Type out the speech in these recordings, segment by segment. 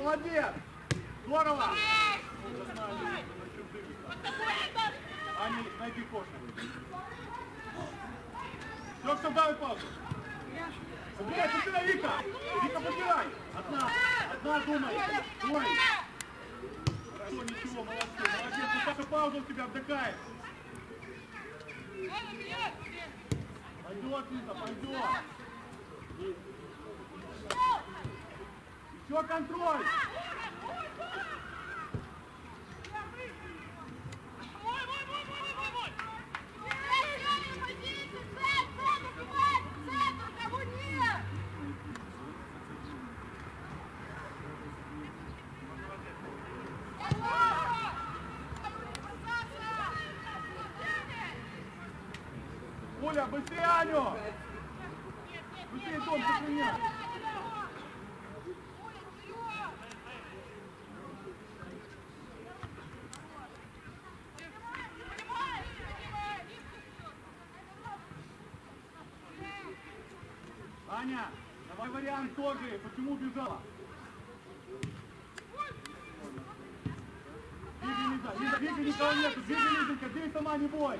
молодец! Здорово! Аня, найди коша. Все, кто давай паузу. Подбирай, подбирай, Вика! Вика, подбирай! Одна думай! Думай! Хорошо, ничего, молодцы, молодец! Ну, Саша, пауза у тебя отдыхает! Пойдет, Лиза, пойдет! Еще контроль! Оля, быстрее, Аню! Быстрее, Том, ты меня! Аня, давай вариант тоже, почему убежала? Двигай, Лиза, Лиза, двигай, никого нету, двигай, Лизонька, двигай сама, не бой!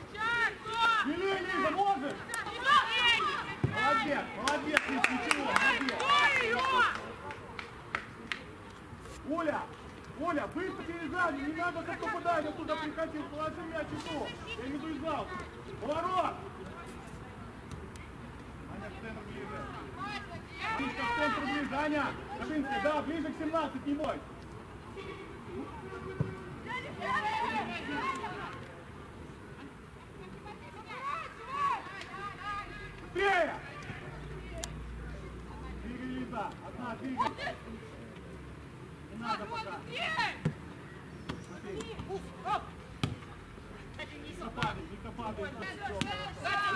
Бери, Лиза, можешь? Молодец, молодец, Лиз, ничего, молодец! Оля, Оля, быстро перезали, не надо так попадать, оттуда приходил, положи мяч и то, я не доезжал. Поворот! Аня, в центр ближе. Анечка, в центр ближе, Аня, Кабинская, да, ближе к 17, не бой. Быстрее! Двигай, Лиза, одна, двигай. Не надо пока. Не падай, не падай.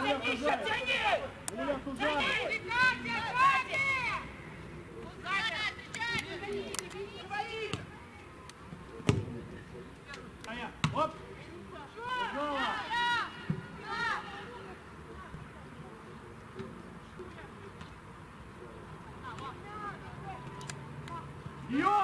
Уля, сужай. Уля, сужай. Аня, оп. Снова. Ее!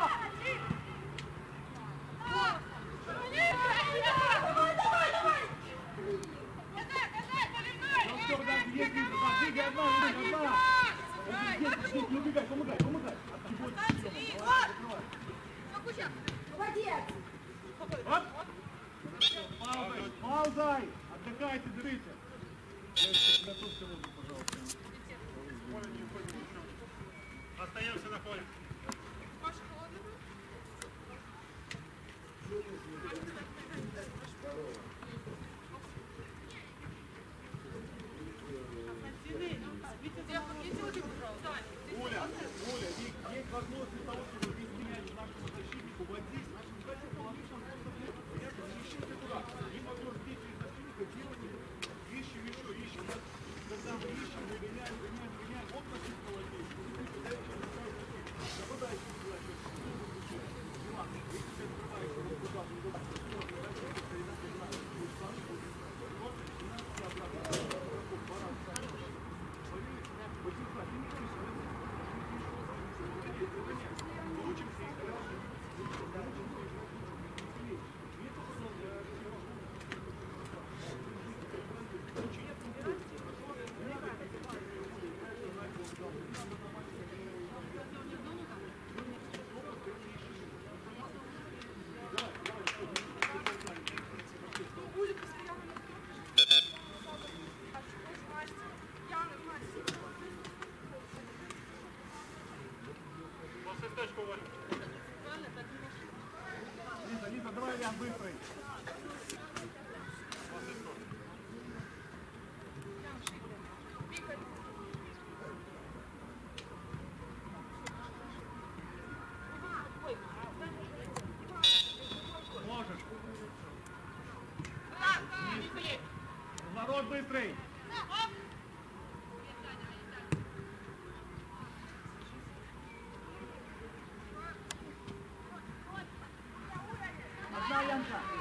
Помогай. Паузай! Отдыхайте, дырите! Остаемся на поле. Оля, есть возможность того, чтобы ввести мяч нашему защитнику вот здесь, нашему защитнику положить шанс просто не ищите туда. Есть возможность здесь через защитника делать ищем еще. Когда мы ищем, мы гоняем, вот защитник молодец. Нападающий туда, Ладно, если ты открываешь его туда, Лиза, давай вариант быстрый. Можешь. Разворот быстрый. Одна Янка.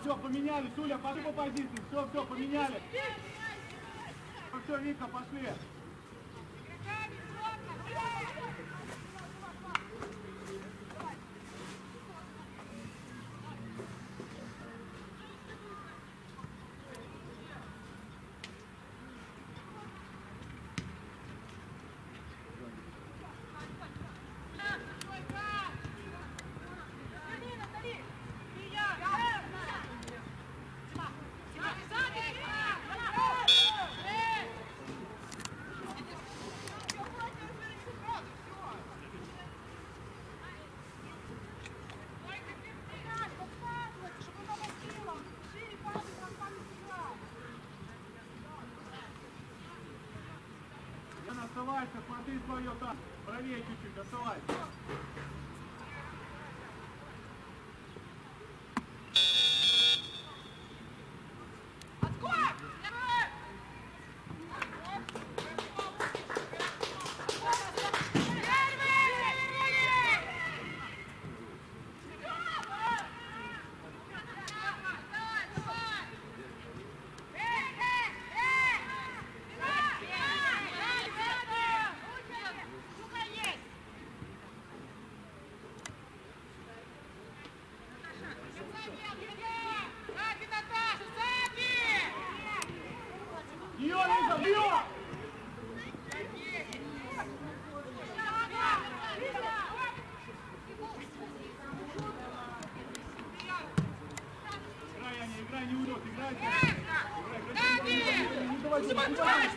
все, поменялись, Уля, пошли по позиции, все, поменяли. Все, Вика, пошли. Оставайся, смотри свое там. Правее чуть-чуть, оставайся. Ее, Лиза, ее! Играй, Аня, играй, не уйдет, играй. Не давай, не давай.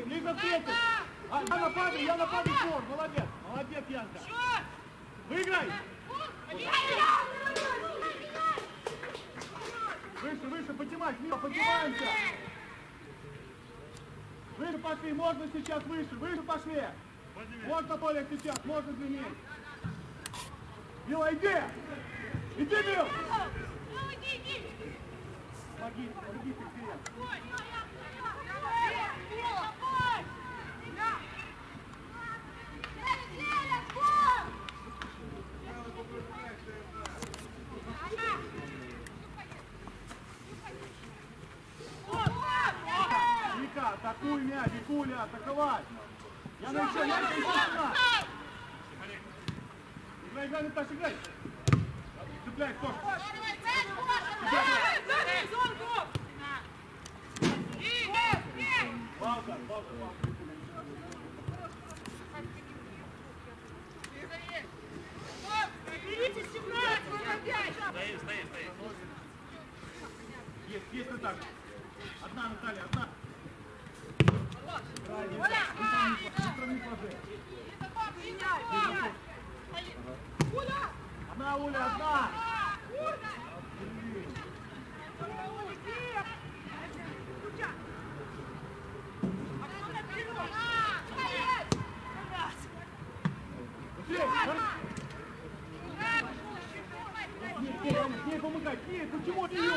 Лиза третий. Я нападаю фор. Молодец, Янка. Выиграй. Выше, поднимайся, Мила, поднимаемся. Выше пошли, можно сейчас выше пошли. Можно, Толик, сейчас, можно длиннее. Мила, иди, Мил. Помоги, Сергей. Вика, атакуй мяч, Викуля, атаковать. Я еще сюда. Играй, Наташа, играй. Цепляй, кто? Балка. Есть Наташа. Одна, Наталья, одна. Одна, Уля, одна. Не помогай, не, почему ты ее?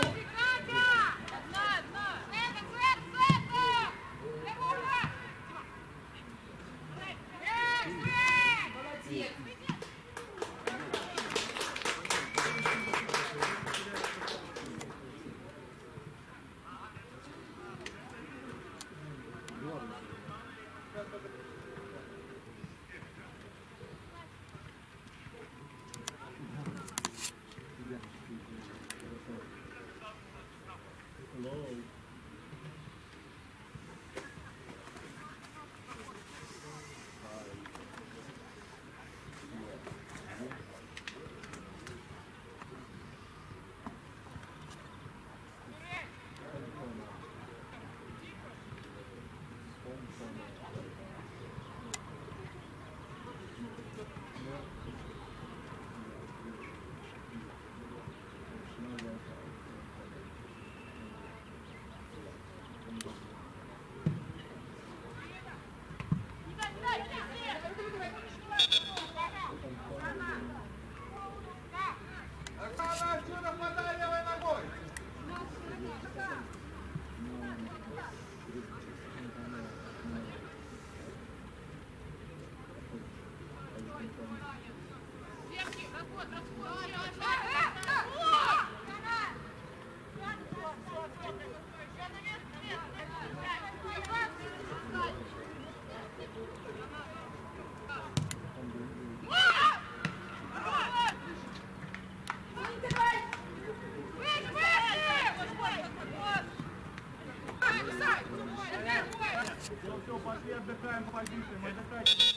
все, пошли, отдыхаем по позициям, отдыхайте.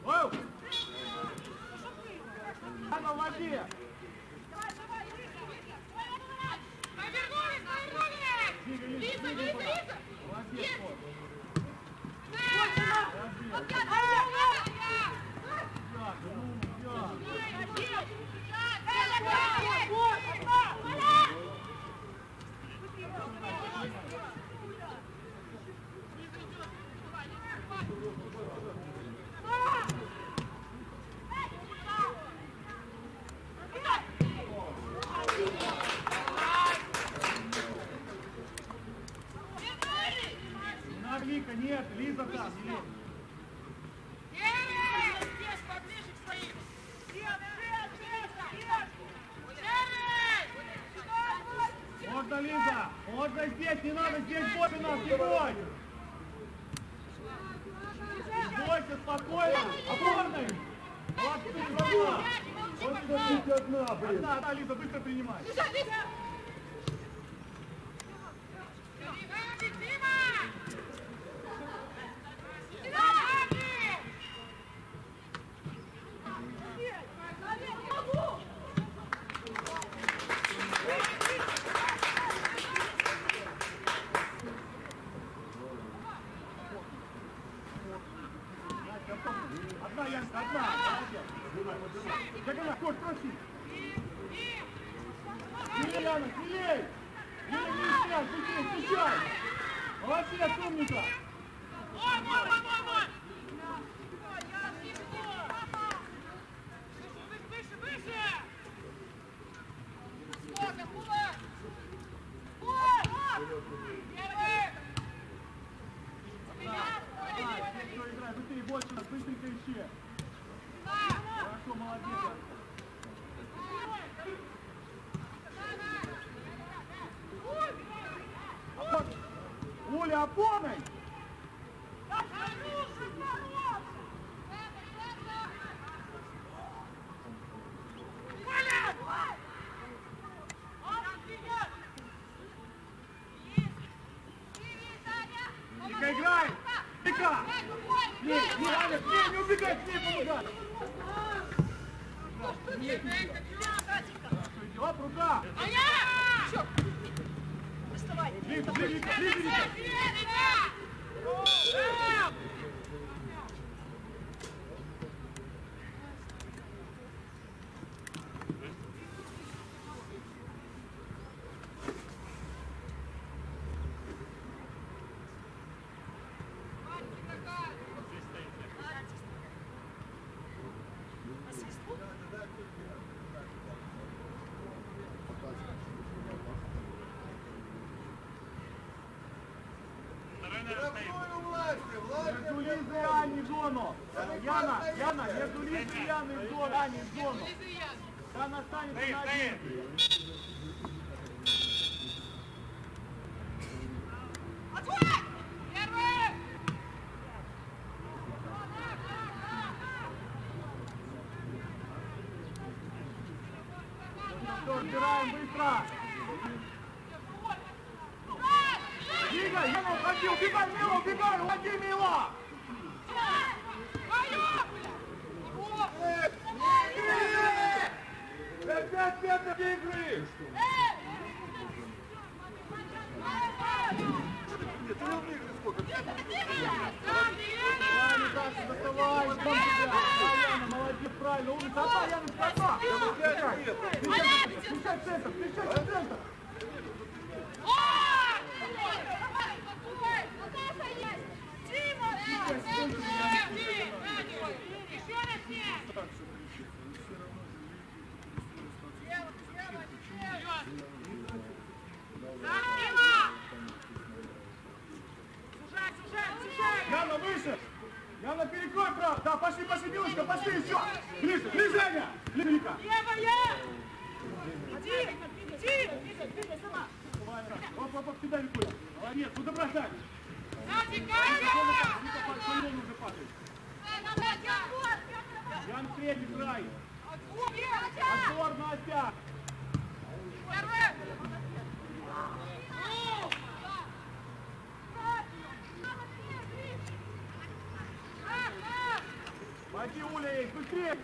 Оу! На воде! Вика, нет, Лиза там, не лезь. Можно, Лиза, можно здесь, не надо здесь, больше нас, не бойся. Не бойся, спокойно, опорный. Вот ты, одна. Вот сюда одна, блин. Одна, Лиза, быстро принимай. Одна, Янка, одна. Молодец. Кош, проси. Сильней, Яна, сильней. Не встряй, встречай. Молодец, умница. Быстрее, больше, быстренько ищи. Хорошо, молодец. Оля, опорной! Ника, играй! Ника! Не убегай, с ней помогай! Идет, рука! Ближе, ближе! Между Лизой и Аней в зону. Яна, между Лизой и Яной в зону. Аней в зону. Яна останется на один. Убираем быстро. Двигай, Яна, уходи, убегай, уходи, Мила! Опять метр игры! Нет, ты не игры сколько? Правильно, Даша, доставай, Яна, молодец, правильно, умница, одна, Яна, одна! Встречай центр, встречай центр! Яна, выше! Яна, перекрой, брат! Да, пошли! пошли, Милочка, пошли еще. Ближе, Женя. Вика. Левая! Иди! Двигай сама! Оп, кидай, Викуля. Молодец, ну добра, Дань. Сзади, Вика по-любому уже падает. Ян третий край. Отбор на опять. Пойди, Уля, есть, быстрее!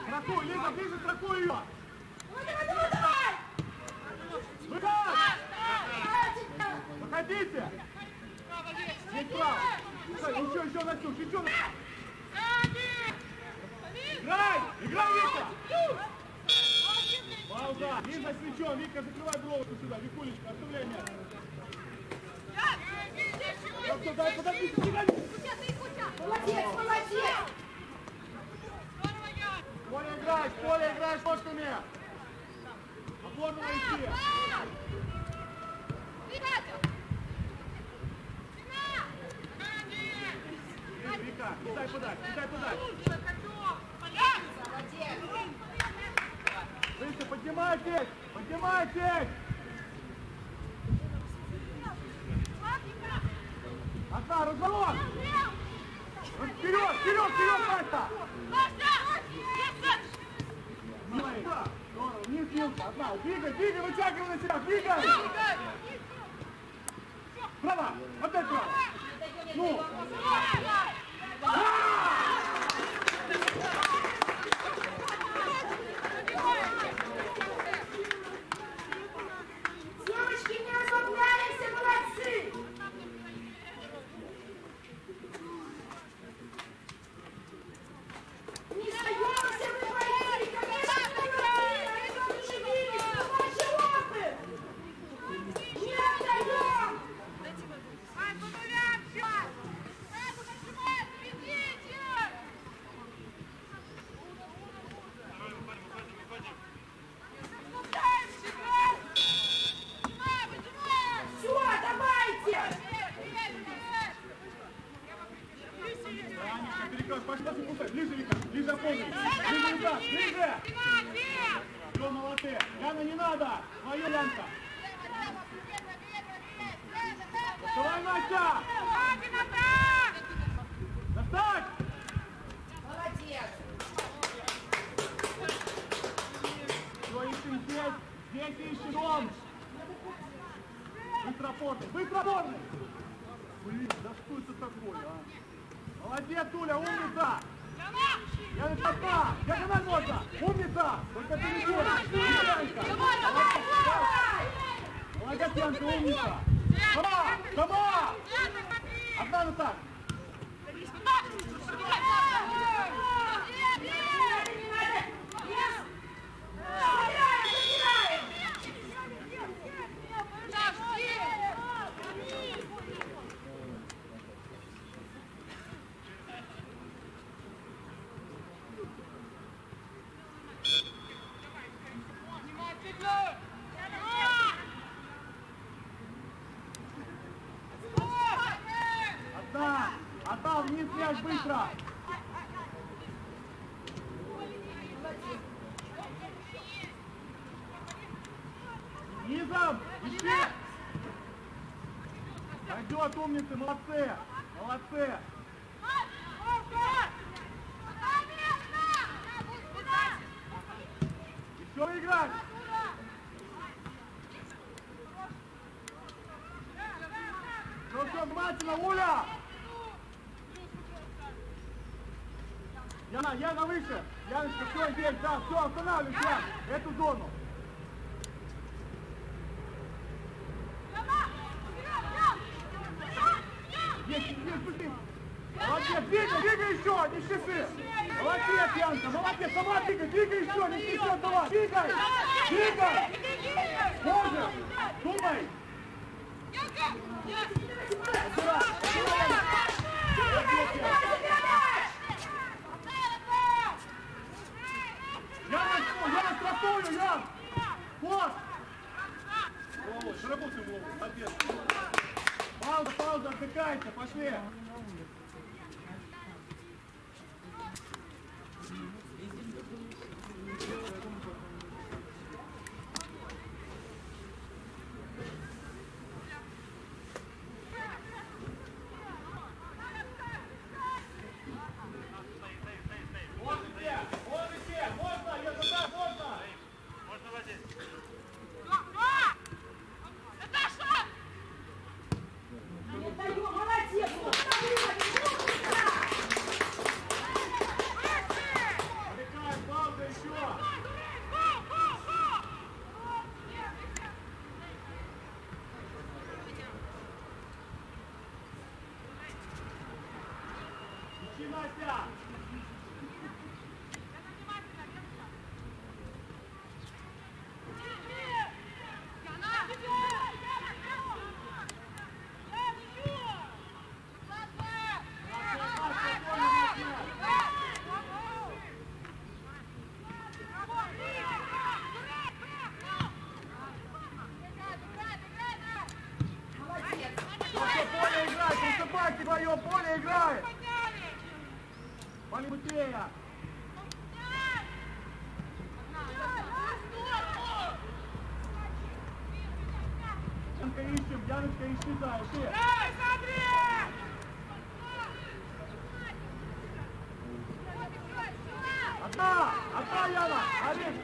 Страхуй, Лиза, ближе страхуй ее! Выход! Выходите! Здесь право! Еще, Настюш, еще! Играй! Играй, Вика! Пауза! Лиза с мячом! Вика, закрывай бровку сюда! Викулечка, оставляй мяч! Все, дай, подожди, Молодец! Коля, играешь ножками! Опорно идти! Вика, кидай подать! Выше, поднимайтесь! Одна, разворот! Вперед, Настя! Вниз, Вилка, одна, двигай, вытягивай на себя, двигай! Право, опять право! Ну! Девочки, не расслабляемся, молодцы! Не сдаемся, мы бойцы! Конечно, молодцы! Мы не шевелись, это ваш опыт! Не отдаем! Все, давайте! Анечка, перекрывай, пошли, пускай, ближе, Вика, ближе опорный, ближе, Вика, ближе! Все, молодцы, Яна, не надо, твоя Янка! Давай, Настя! Достать! Молодец! Все, ищем здесь ищем дом! Быстро опорный! Блин, да что это такое, а? Молодец, Уля, умница! Я не одна! Диагональ можно! Умница! Только ты не Янка! Молодец, Янка, умница! Сама! Одна на так! Отдал вниз мяч быстро! Низом! Ищи! Пойдет, умницы, молодцы! Еще играть! Все, внимательно, Уля! Яна выше! Яночка, все, здесь, да, все, останавливайся, Ян, эту зону! Есть, быстрее! Молодец, двигай еще, не часы! Молодец, Янка, молодец, сама двигай еще, не часы, давай, двигай! Можешь, думай! Я штрафую, Ян! Вот! Володь, работай, Володь, молодец. Пауза, отдыхайте, пошли. Можно, я туда, можно! Можно возить. Не даю, молодец! Отдыхаем, пауза еще! Ищи, Настя! Поле играет, приступайте, твое поле играет! Вали быстрее! Яночка, ищи, да, ищи! Одна, Яна! Олег!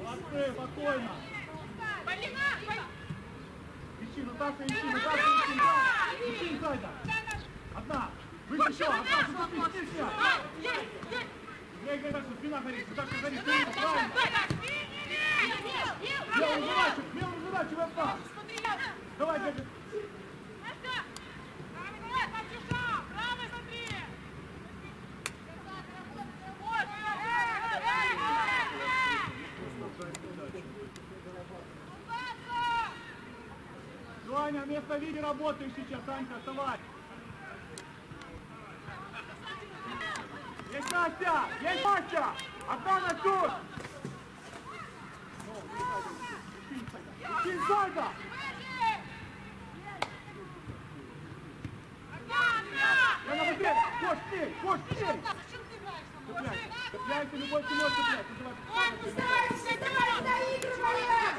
Молодцы, спокойно! Ищи, Наташа, ищи! Ищи инсайда! Одна! Выше еще! Одна! Заступи, ищи все! Играй дальше, спина горит! Наташа горит! Правильно! Белую задачу, Вапа! Давай, бегай! Ваня, вместо Вики работаешь сейчас, Санька, вставай! Есть Настя! Есть Настя! Одна на счет! Ищи инсайда! Яна, быстрее! Кош, к ней! Цепляйся, любой ценой цеплять! Старайся, давай, доигрываем!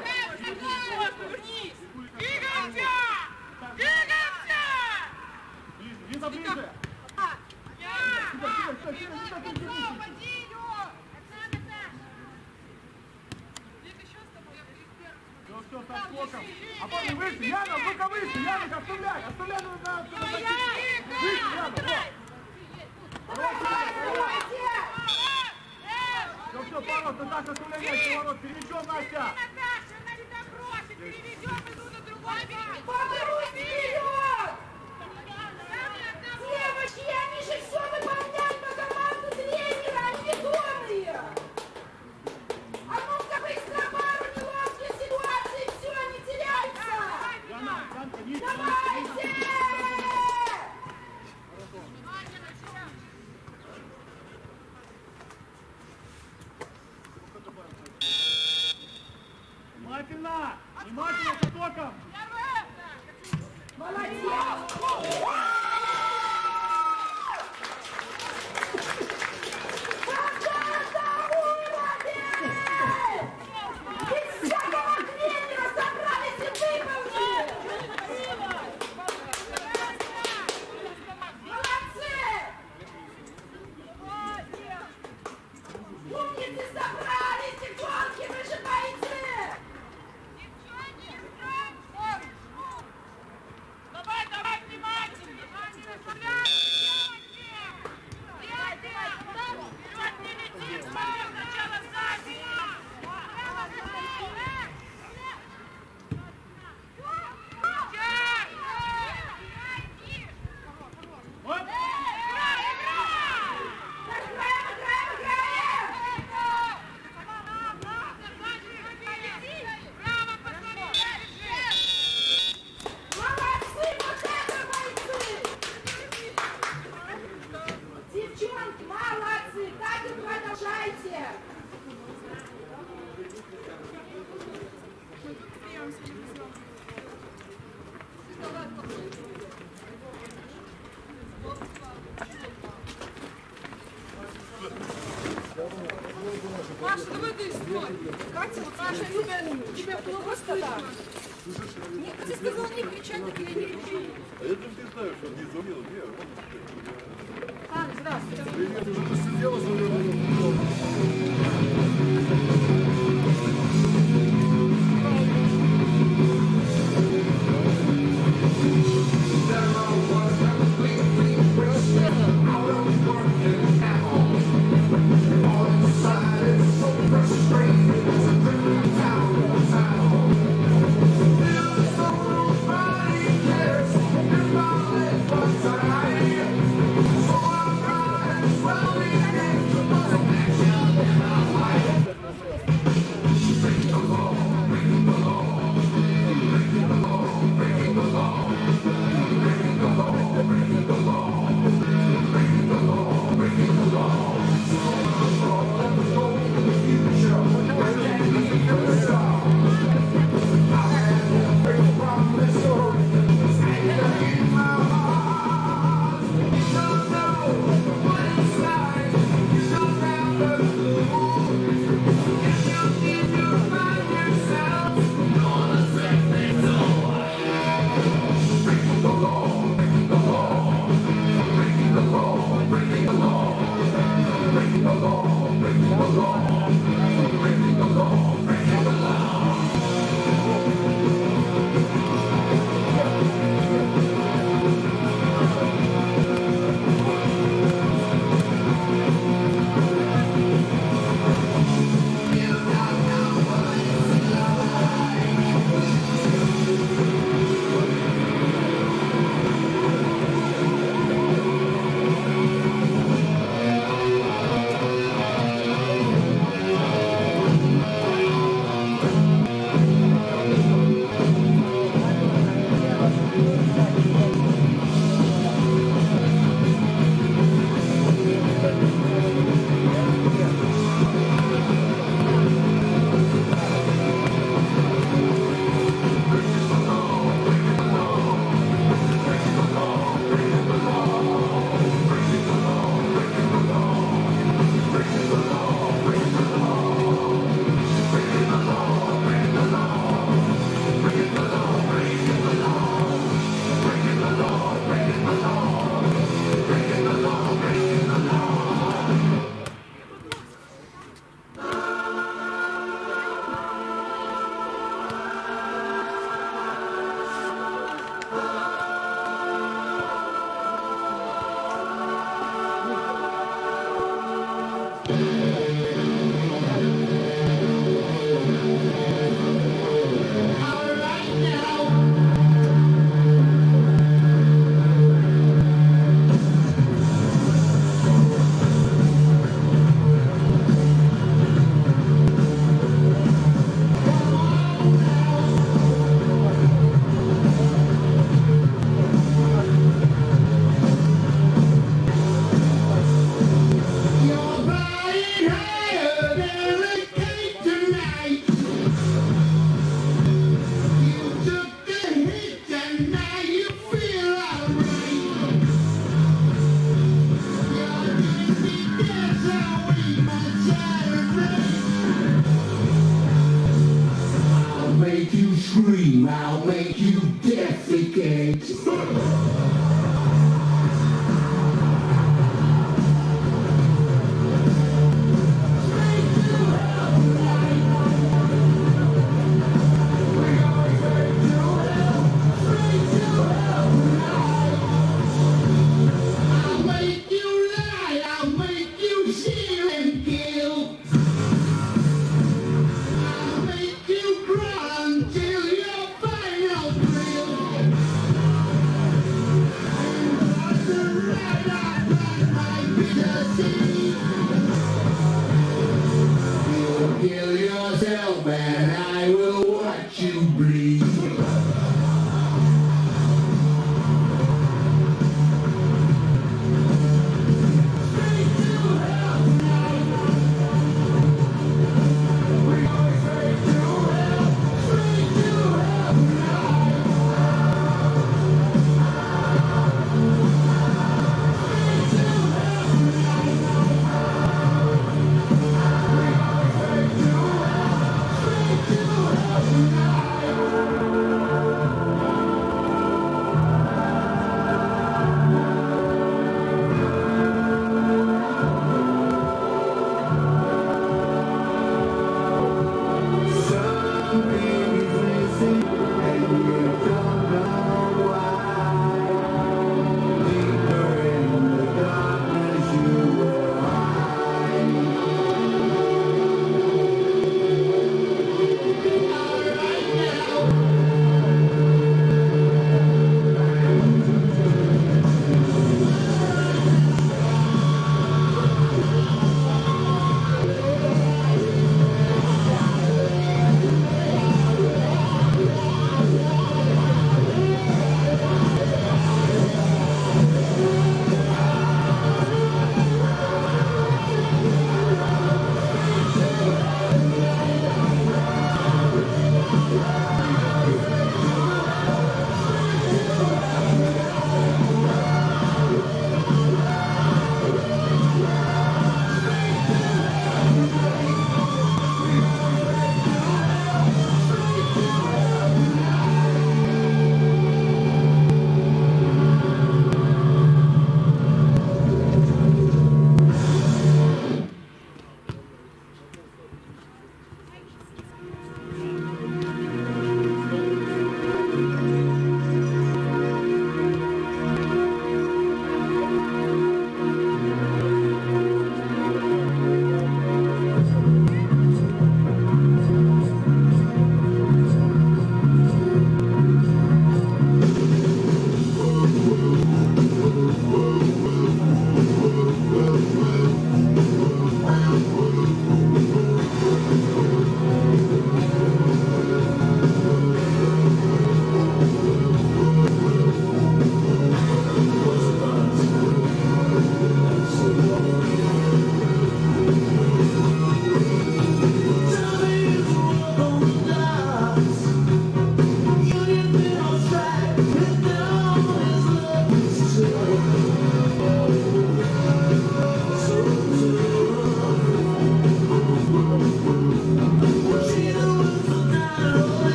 Лиза, ближе! Все, со скоком. А потом выше, Яна, ну-ка выше, Яна, оставляй на выше, Яна, все, поворот, Наташа, оставляй, поворот, перемещен, Настя. Попробуй вперед! Девочки, они же все выполняют по команду тренера, они ведомые! А ну-ка быстро пару неловких ситуаций, все, не теряйся! Яна, Янка, ниже, Давайте! Внимательно, внимательно, со скоком. Молодец! Давай, внимательно! Катя, вот Саша тебя просто так. Нет, ты сказала не кричать, так я не кричу. А я даже не знаю, что не звонила. Не, вот. Ань, здравствуйте. Привет, уже посидела, звонила. Well,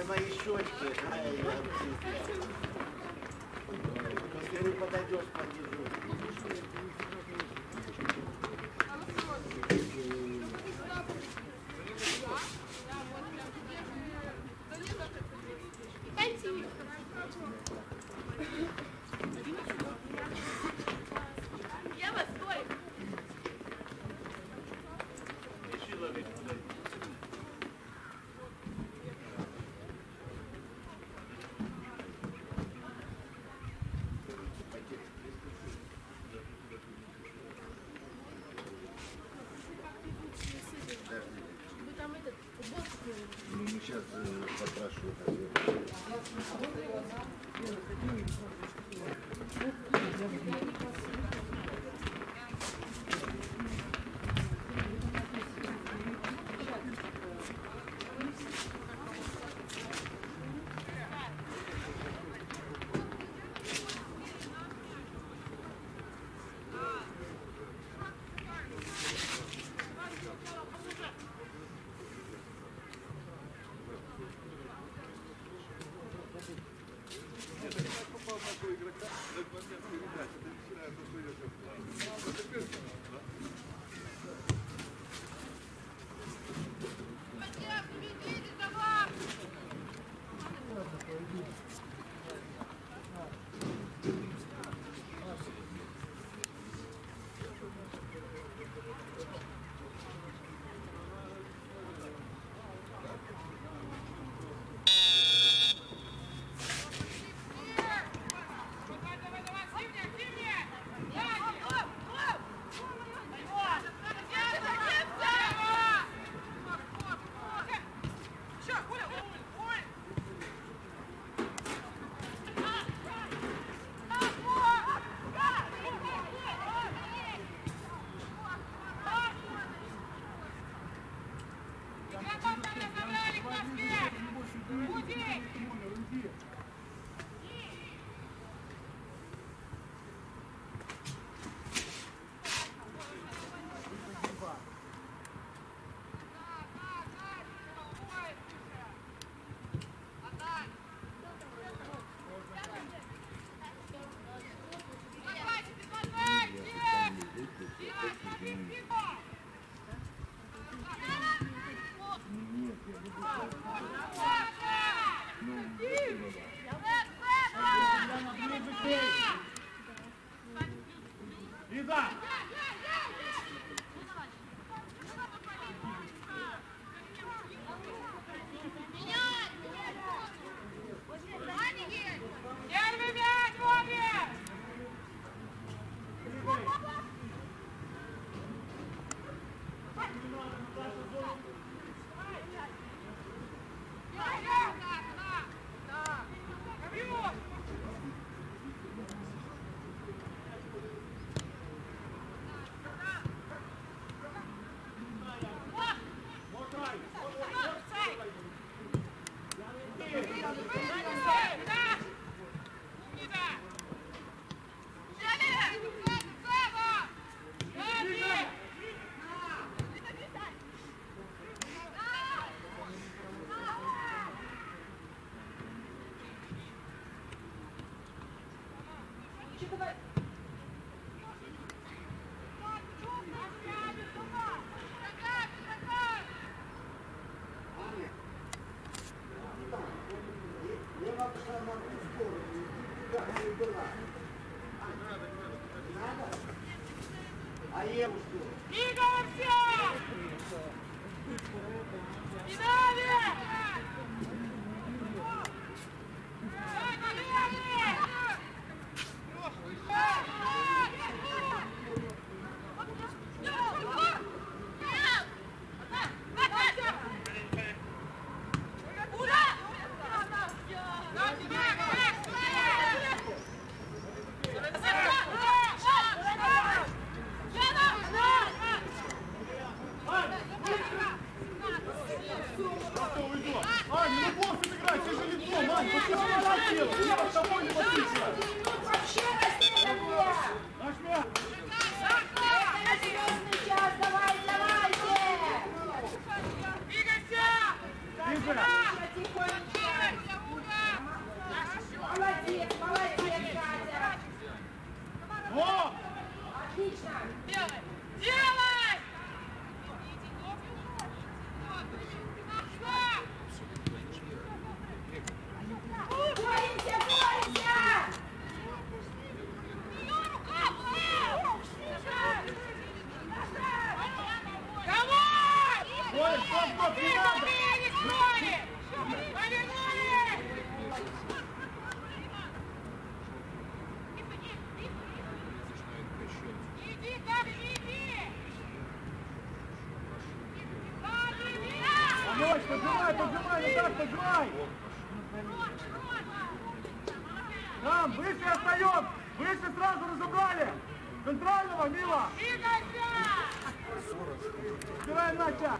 Мои щечки, если подойдешь, подержу. Лиза! Первый мяч, Вове! Я пошла на ту сторону, как она и была. Надо? А Еву что? Двигаемся! И далее! Ань, ну босс играть, ты же лицо, Мань, почему молодец? Я с тобой не подписываю. Вообще расстреляли! Наш мяч. Это на серьезный час, давайте! Двигайся! Тише. Тихонечко! Молодец, Катя! О! Отлично! Делай! Боремся! Ой, стоп, не надо! Мощь, поджимай, Назар, поджимай! Там, выше остаем! Выше сразу разобрали! Центрального, Мила! Убираем нача!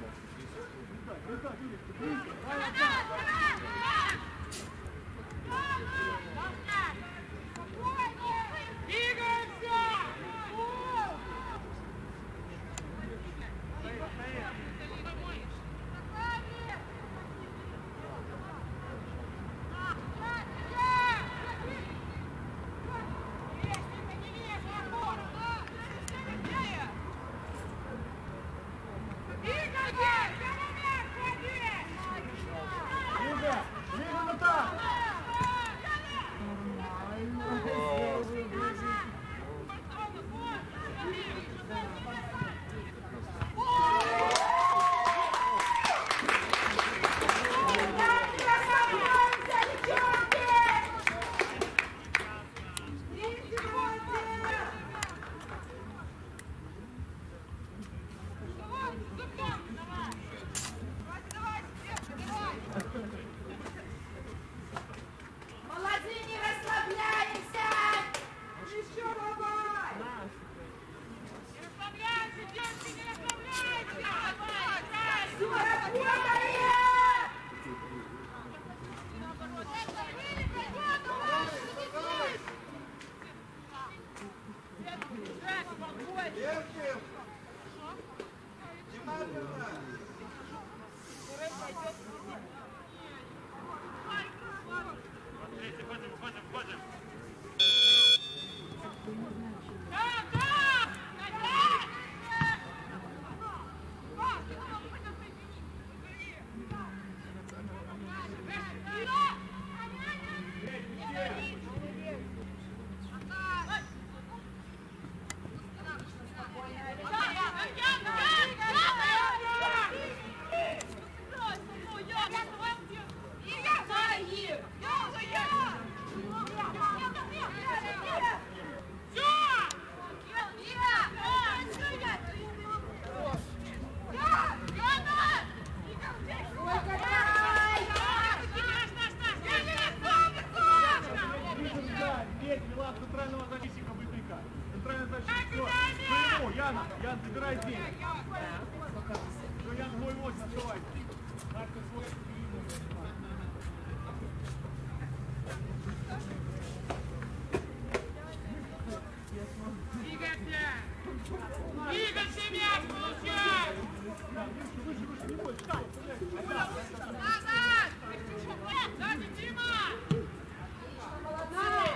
Ближе на так! Молодцы, не расслабляемся! Еще давай! Не расслабляемся, девочки, не расслабляемся! Все, работаем! Входим. Яна, Ян, забирай здесь. Все, Ян, твой вот, открывай. Настя, свой. Двигайся, мяч получай! Выше, не бойся. Назад! Сзади, Дима! Молодцы!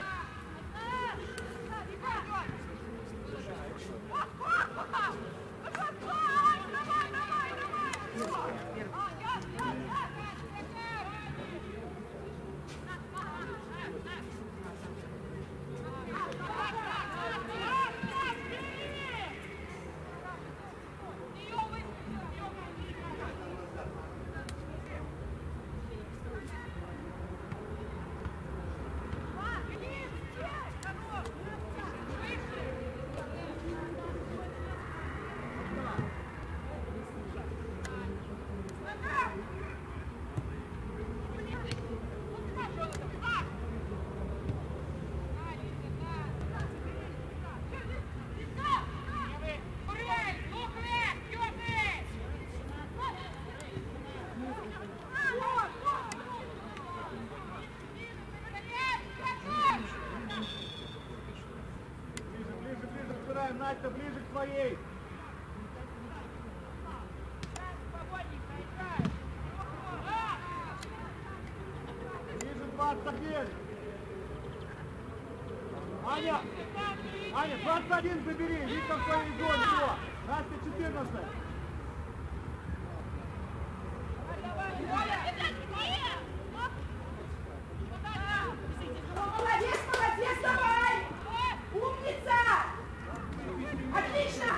Ближе, разбираем, Настя, ближе к своей. Ближе 21. Аня, 21 забери, Вика в своей зоне, все. Настя 14. Молодец, молодец, давай! Умница! Отлично!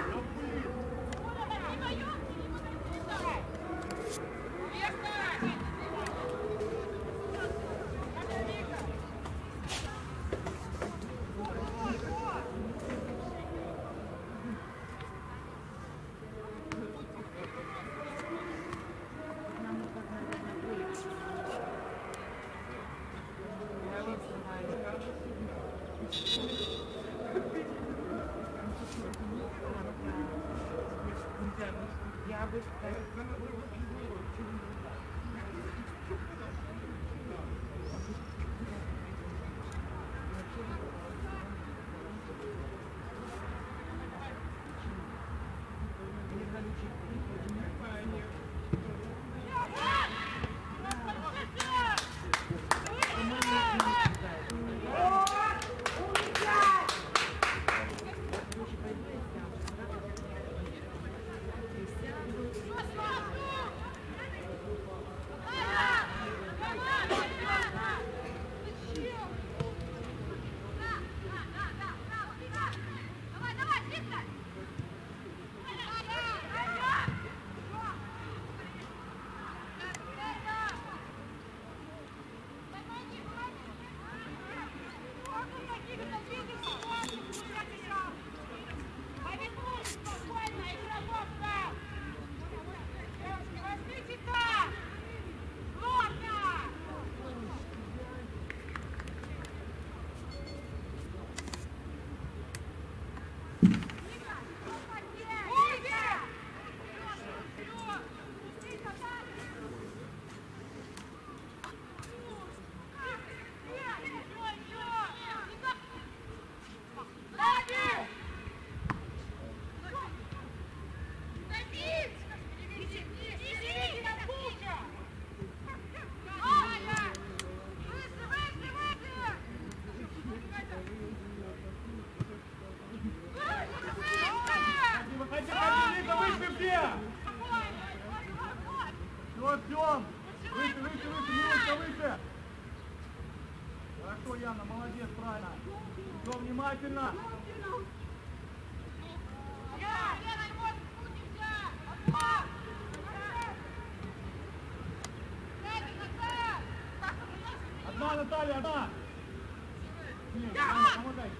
Артем! Выше, минутка выше! Хорошо, Яна, молодец, правильно. Все, внимательно. Одна, Наталья, одна! Нет, помогай.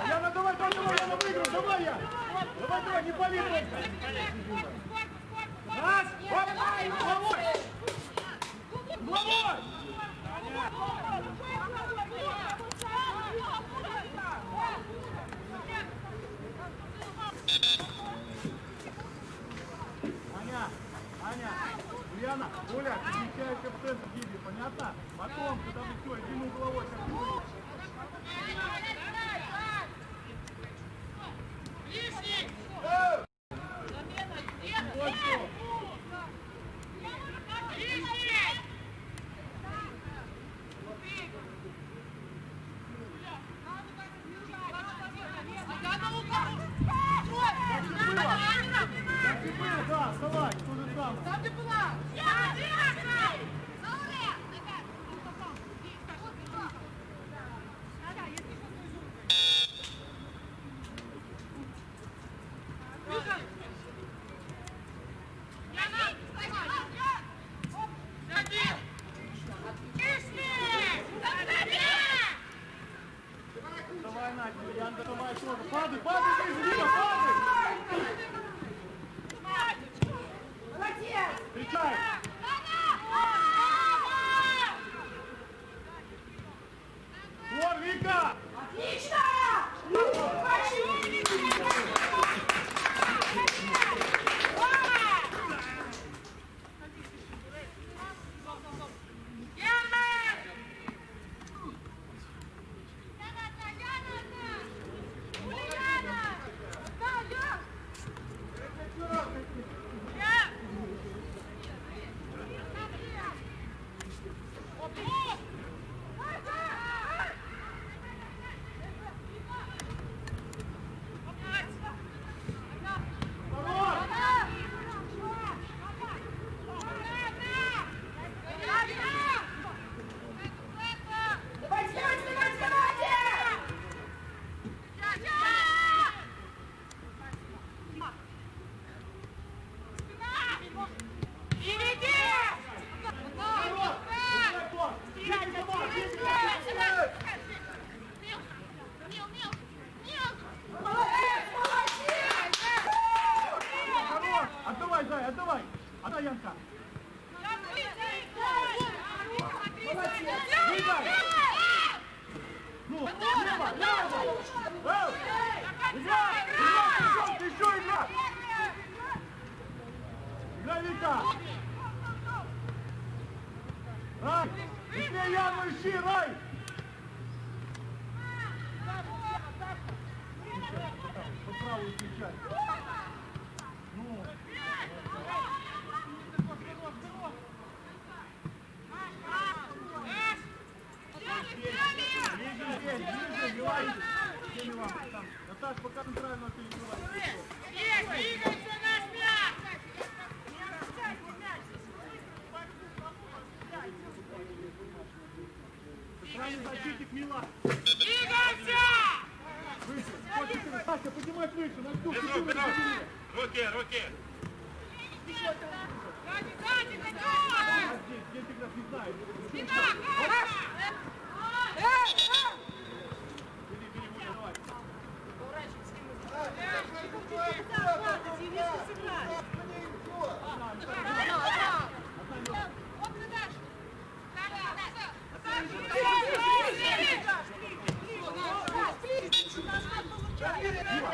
Яна, давай, Яна, выиграй, давай, я! Давай, не пали только! Раз, головой! Головой! Аня, Ульяна, Оля, перемещаешься в центр гиби, понятно? Потом, когда вы все, иди на угловой, как вы. Да, вставай, то же самое. Там де була? Давай, Надя, Яна, давай тоже. Падай, Дима, падай! Молодець! Встречай! Вон, Вика! Отлично! Давай, Отдавай, Зай, отдавай! Отдай, Янка! Двигай! Ну, лево, лево! Играй! Играй! Ты еще играй! Играй, Вика! Рай! Быстрее Яну ищи, Рай! По правую встречай. Ну. Ближе, Милан. Где Милан? Там. Наташ, пока центрального перекрывай. Центральный защитник Милан. Выше. Саша, поднимай выше. На всю Бедро, бедро. Руки, руки. Здесь играть не знаю. Бери, Вуля, давай.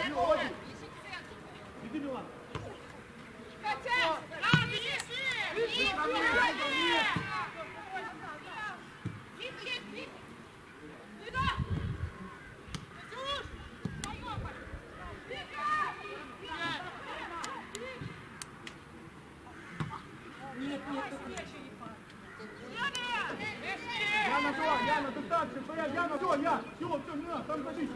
Мила, уходи. Иди, Милан. Яна, давай, Яна, ты дальше, стоять, Яна, все, не надо, там садись.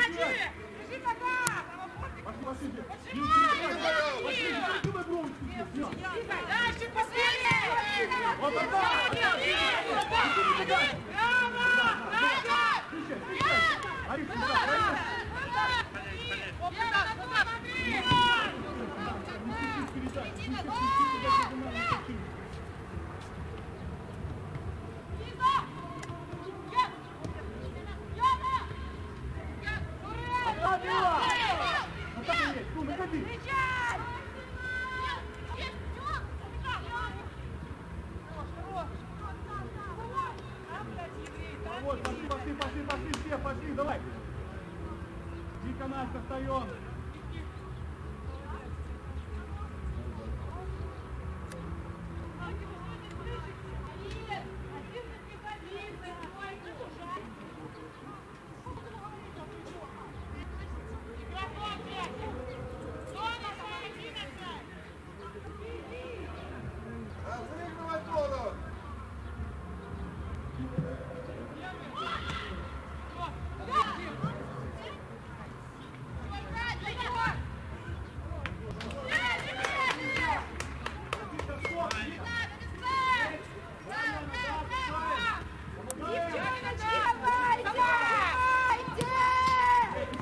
Держи нога! Пошли, пошли. Поджимай! Пошли, давай бронзу. Дальше, последний! Вот так. Арик, сюда, правильно? Вот, пошли, все, пошли, давай. Дико нас остаем. Разыгрывай голову!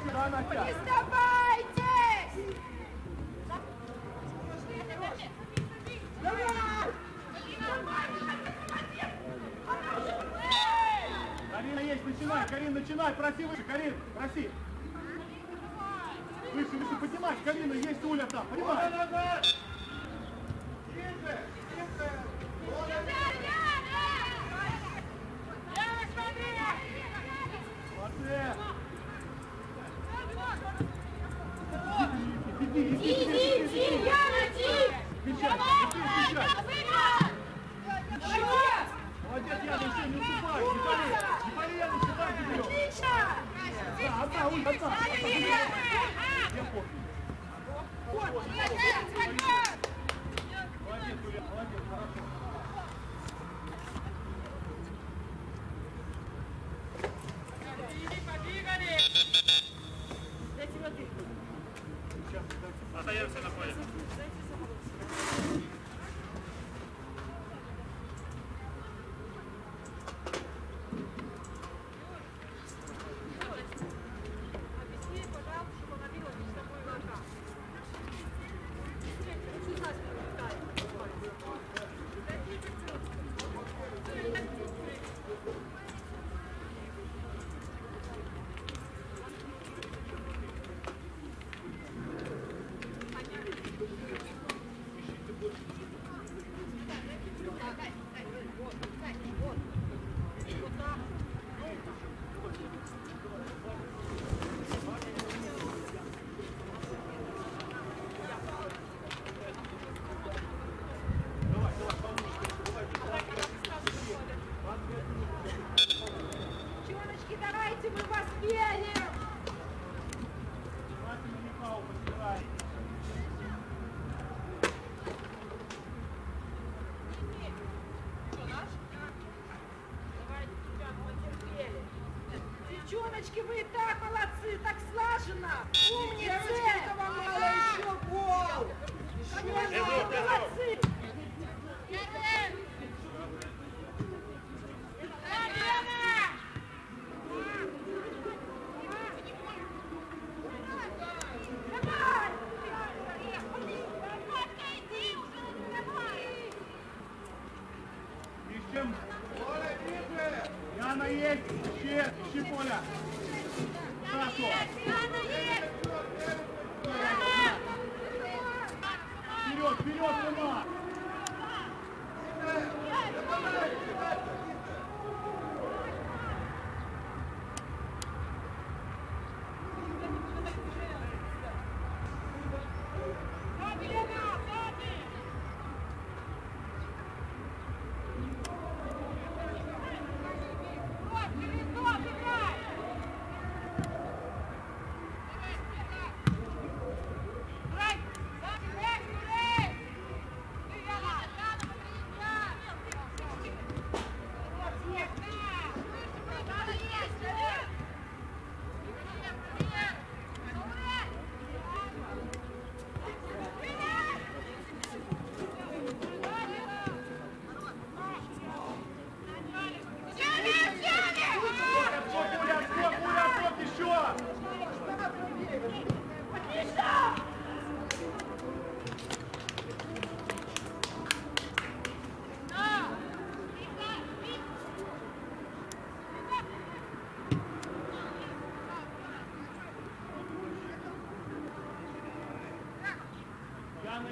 Сюда, Настя. Не сдавайтесь! Карина есть, начинай, Карин, начинай, проси выше, Карин, проси. Выше, выше, поднимай, Карина, есть Уля там, поднимай. Иди, Яна, иди! Молодец, Яна, еще не уступай, не пали, Яна, сюда берем. Отлично! Одна, Уль, одна. Всем пофиг. Молодец, Уля, молодец, хорошо. Остаемся на поле. Девочки, давайте, мы вас верим! Девчоночки, вы и так молодцы, так слаженно! Умницы! Этого мало, еще гол! Молодцы! Ищем. Яна есть. Ищи Поля. Хорошо. Вперед, вперед, Луна.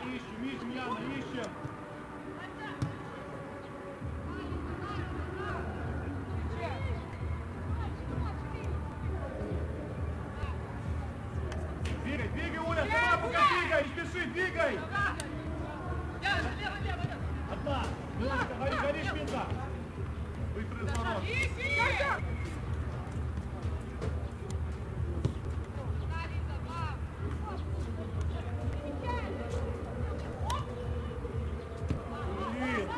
ищем, Яна, ищем. Двигай, Оля, сама пока двигай, не спеши, двигай. Одна, Миланка, гори шпинта. Быстрый разворот. Блин.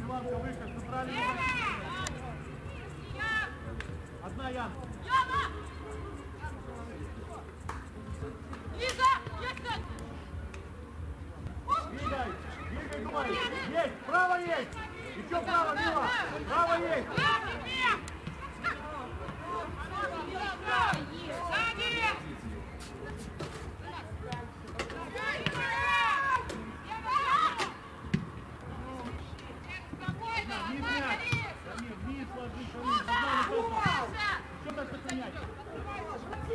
Миланка выше, центральный. Одна, Ян. Двигай, думай. Есть, право есть. Еще право, Мила. Право есть.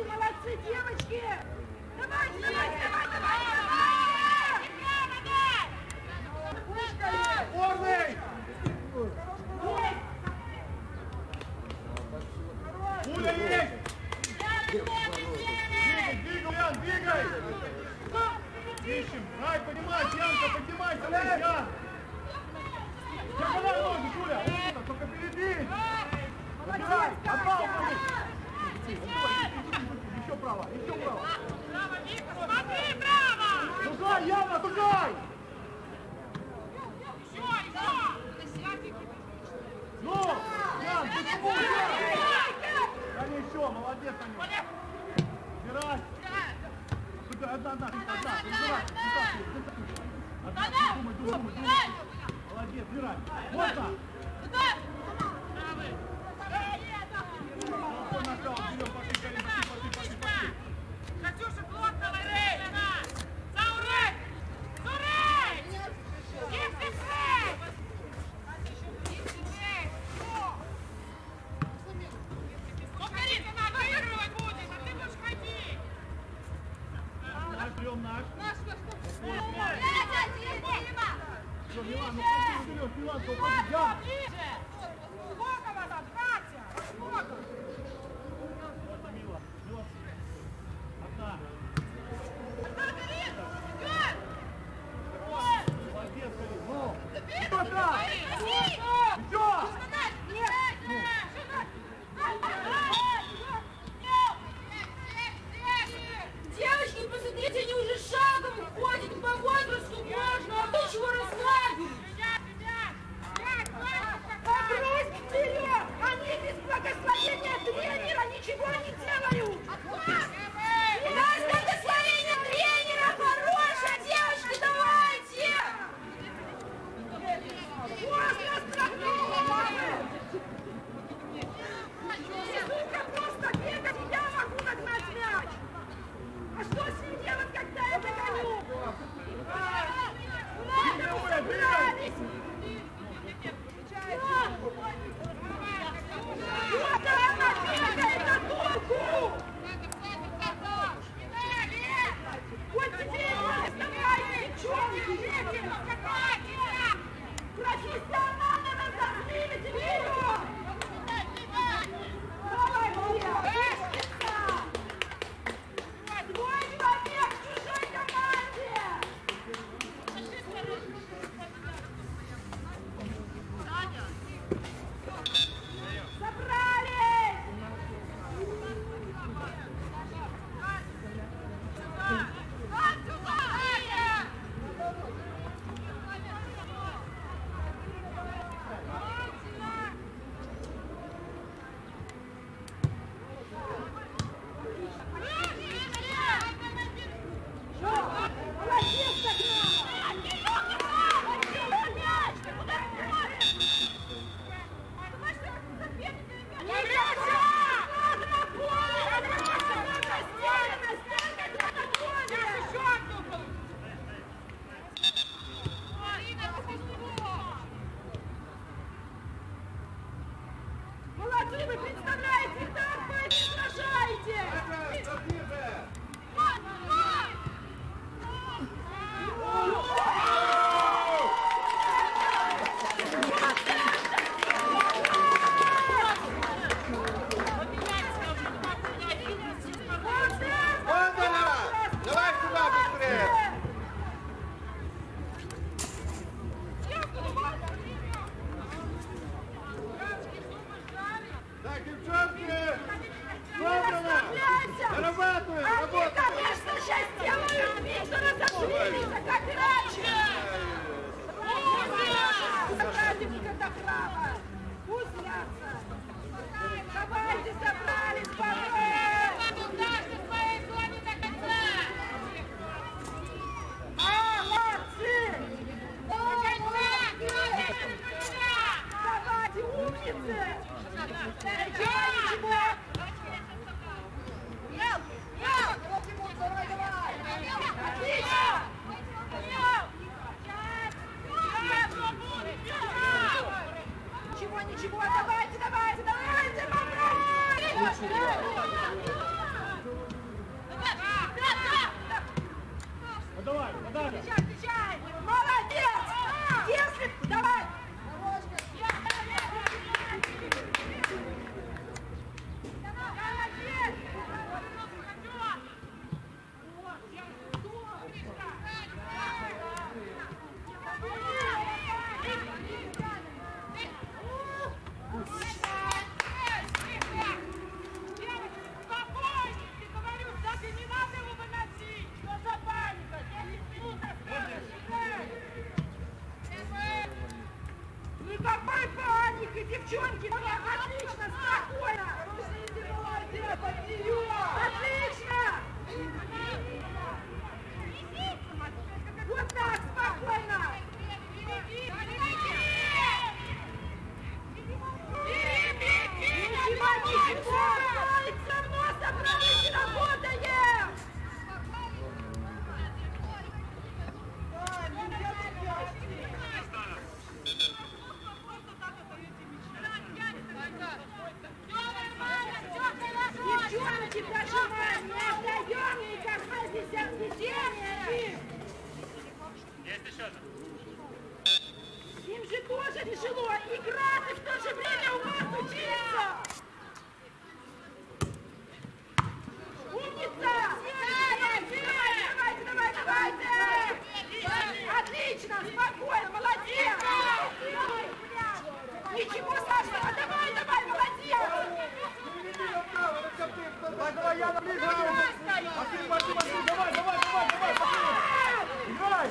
Молодцы, девочки! Давайте, давай! Опорный! Пуля есть! Двигай, Ян, двигай! Ищем! Рай, поднимайся, Янка, поднимайся, Ян! Давай ноги, Юля! Только впереди! Забирай! Отдал ноги! Еще право, еще право! Смотри, право! Тужай, Яна, тужай! Ну, Ян, почему? Да не еще, молодец, Аня! Убирай! Одна, думай. Молодец, убирай! Можно! Катюша, плотно, Ларей! Заурей! Зурей! Выигрывать будешь, а ты будешь ходить! Наш, берем наш. Наш, Все, Милан, ну как ты уберешь? Миланка, уходи, Ян! Подавай, подавай. Отвечай! Молодец! Если... Давай! Никакой паники, девчонки! Отлично, спокойно! Отлично! Вот так, спокойно! Ничего, ничего! Все равно собрались и работаем! Девчонки, дожимаем, не отдаем никакой движения! Есть еще один. Им же тоже тяжело играть и в то же время у вас учиться! Умница! Давайте! Отлично, спокойно, молодец! Ничего страшного, давай, молодец! Давай, Яна, ближе! Максим, давай! Играй!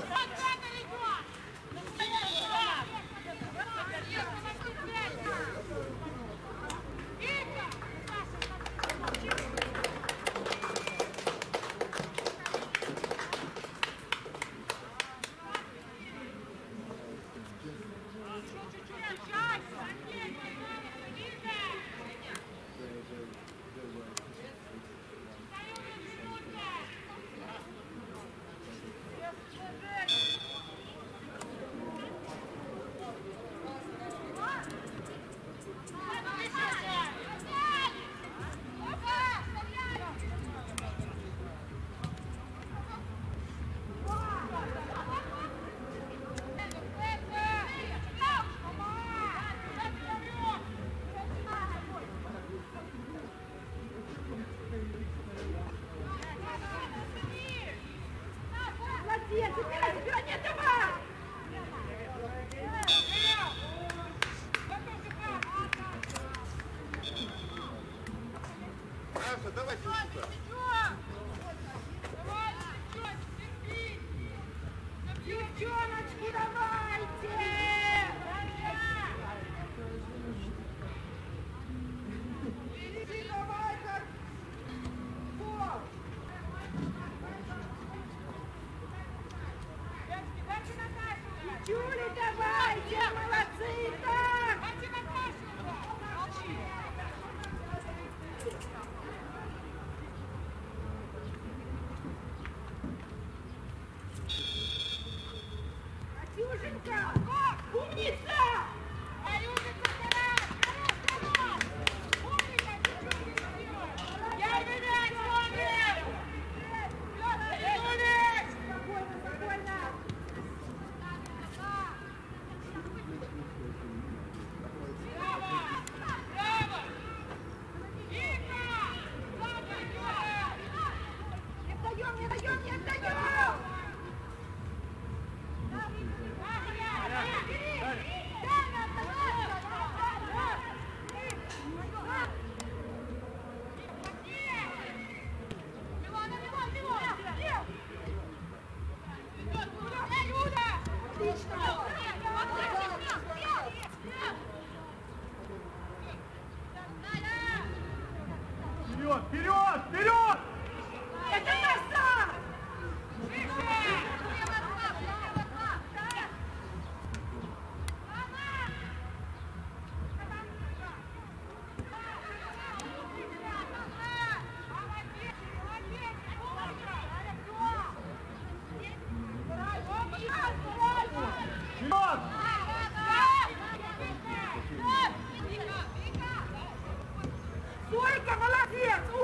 Молодец, забирай, нет, давай! Саша, давай сюда. Девчоночки, давайте! Давай, как... Вот! Девчули, давайте! Молодцы! Так! Катюшенька! Умница! Спокойно, спокойно! Не отдаем! Вперед! Это назад! Вперед! Сойка, молодец!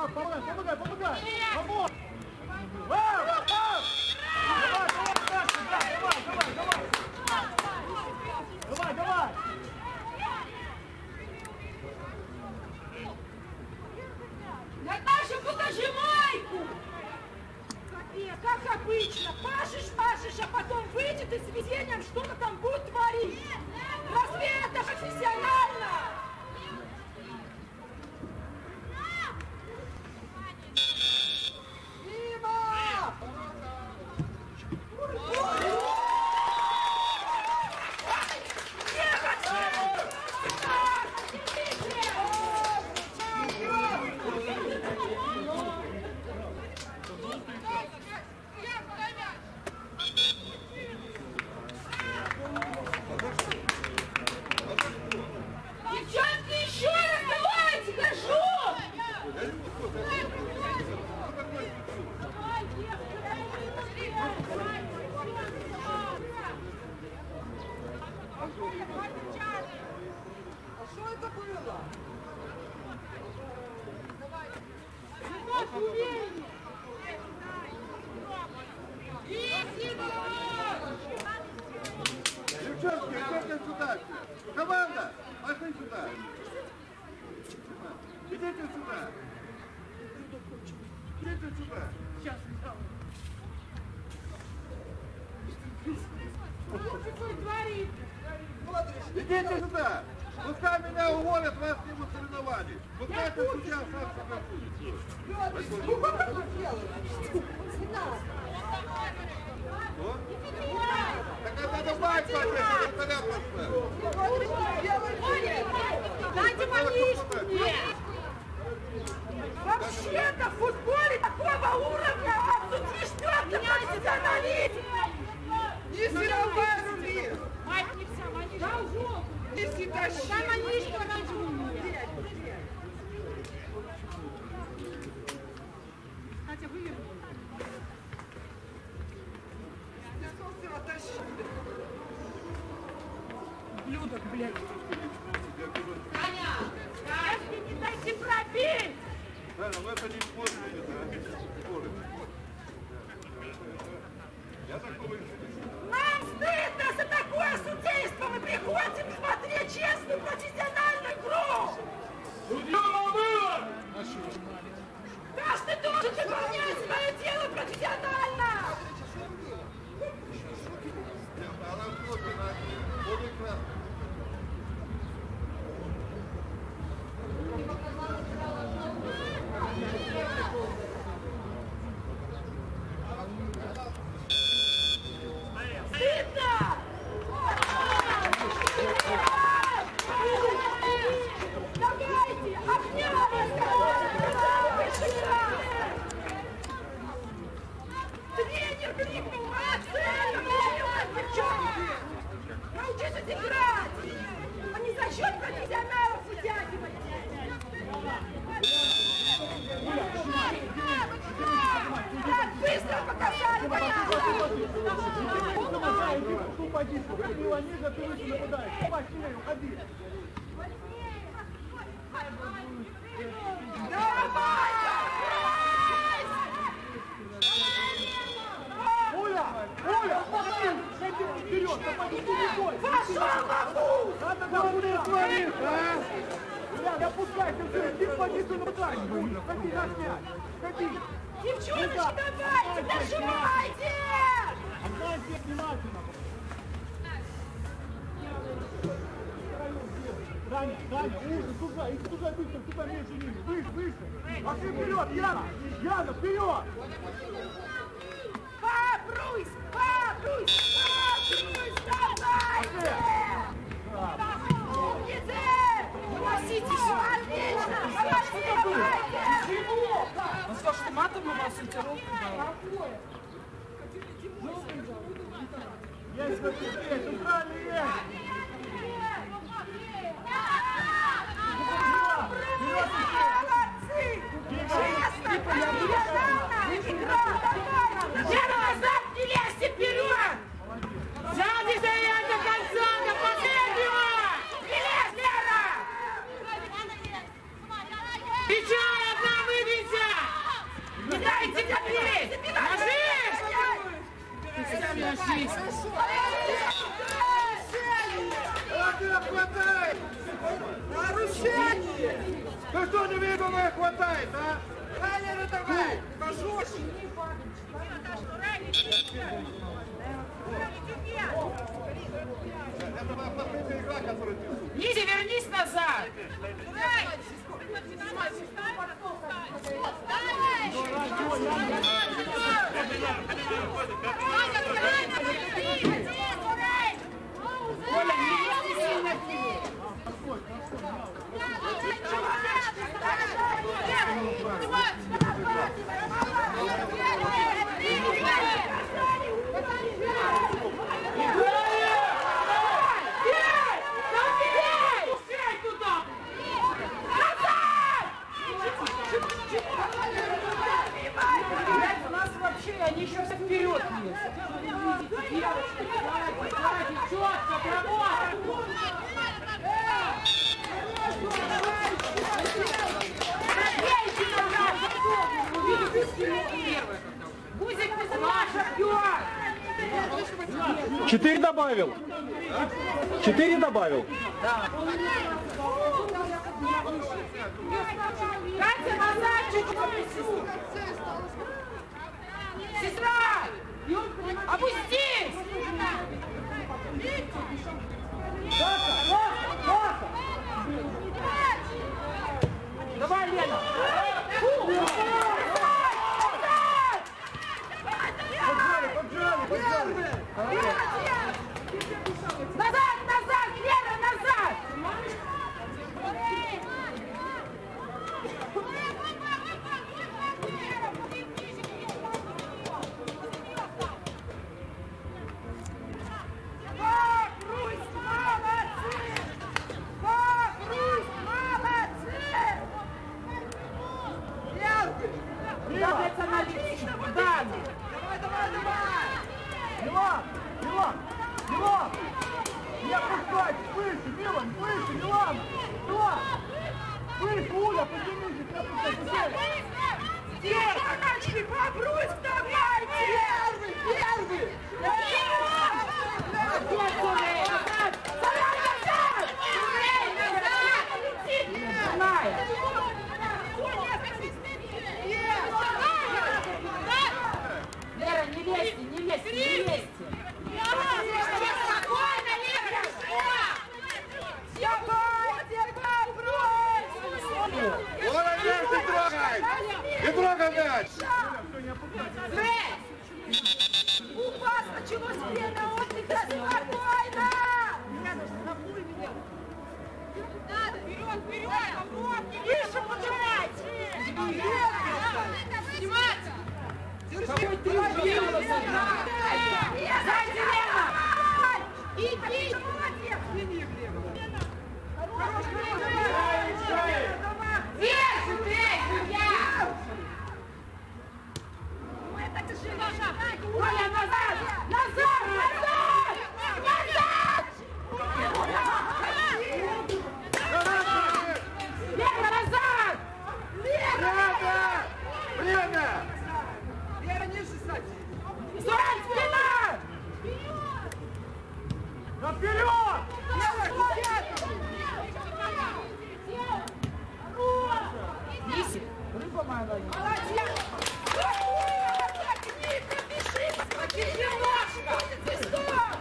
Макс, помогай! Помог! Давай! Наташа, покажи майку! Как обычно, пашешь, а потом выйдет и с везением что-то там будет творить. Разве это профессионально? Дима! Девчонки, еще раз давайте, гожу! А что это было? Девчонки, идите сюда! Команда! Пошли сюда! Идите сюда! Идите сюда! Идите сюда! Пускай меня уволят, вас снимут соревнований! Пускай ты судья сам себя судит! Так это надо мать поднять, вертолет поставить! Дайте манишку мне! Вообще-то в футболе такого уровня обсудишь просто профессионализм! Не сыровая рули! Майк, нельзя, манишка. Если тащи! Дай манишку, Раджу. Катя, выверни. Блюдок, блядь. Если не дайте пробить! Да, но это не спорт, спорт. Я такого не Нам стыдно за такое судейство! Мы приходим смотреть честную профессиональную игру! Каждый должен выполнять свое дело профессионально! Она просто на полэкрана. Стыдно! Давайте! Обнялись! Тренер крикнул! Девчонки! Научитесь играть! А не за счет профессионалов вытягивать! Так, быстро показали понятно! Давай! Оля! Ходи вперед! Пошел, Бабу! Надо на творить, а? Не опускайся, иди в позицию нападания. Ходи на снять. Ходи. Девчоночки, давайте, дожимайте! Отдайте внимательно. Даня, туда, иди туда быстро, туда между ними. Выше. Пошли вперед, Яна, вперед! Бобруйсь, давайте! Умницы! Носитесь! Отлично! Давайте! Он сказал, что матом у вас сортировку дал. Есть вот здесь, центральный есть! Молодцы! Честно, профессиональная игра! Давай! Лера, назад не лезьте вперед! Сзади стоять до конца, до последнего! Не лезь, Лера! Печаль одна выйдите! Кидайте как есть! Ложись! Ты сам ложись! Хватай! Нарушение! Да что не видно, хватает, а? Валера, давай! Пошел! Это была последняя игра, которую ты... Лиза, вернись назад! Коля, не лезь сильно к нему! У нас вообще, они еще все вперед лезут. Девочки, давайте, четко, работа! Гузик, ты Маша бьет! 4 добавил. 4 добавил. Катя, назад чуть-чуть! Сестра! Опустись! Давай, Лена! Назад, назад, Лена, назад! Давайте на личную. Да. Милан! Милан! Милан! Не опускать! Выше, Милан! Выше, Милан! Милан! Выше, Уля, поднимись! Не опускай! Девочки, побрось, давайте! Первый, первый! Лера, не лезьте, не лезьте, не лезьте. Спокойно, Лера! Давайте, побрось! Оля, мяч не трогай! Не трогай мяч! У вас началось время отдыха, спокойно! Надо, вперед, вперед! Выше поднимайте! Сниматься! Какой ты убила сюда? Сзади, Лена! Иди! Молодец! Вверх, вверх, я! Оля, назад! Назад! Назад! Назад! Лера, назад! Время! Время! Лера, ниже сзади! Суран, спина! Наперед! Лисик, рыба моя ловит. Молодец!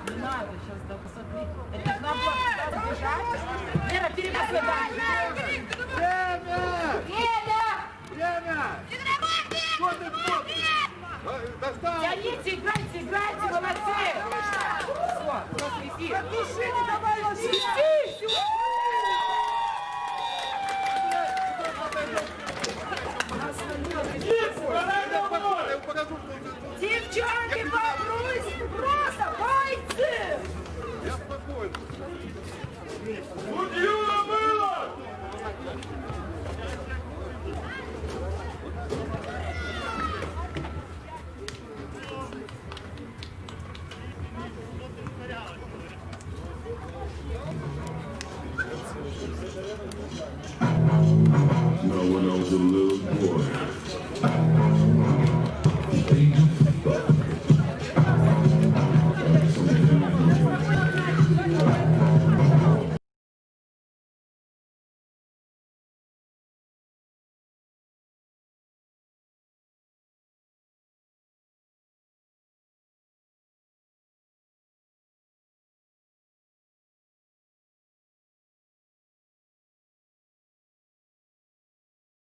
Не надо, сейчас, да, посмотри. Это к нам бежать. Лера, перепусти дальше. Время! Лена! Время! Что ты смотришь? Достал! Тяните, играйте, играйте, молодцы! Все, у нас эфир.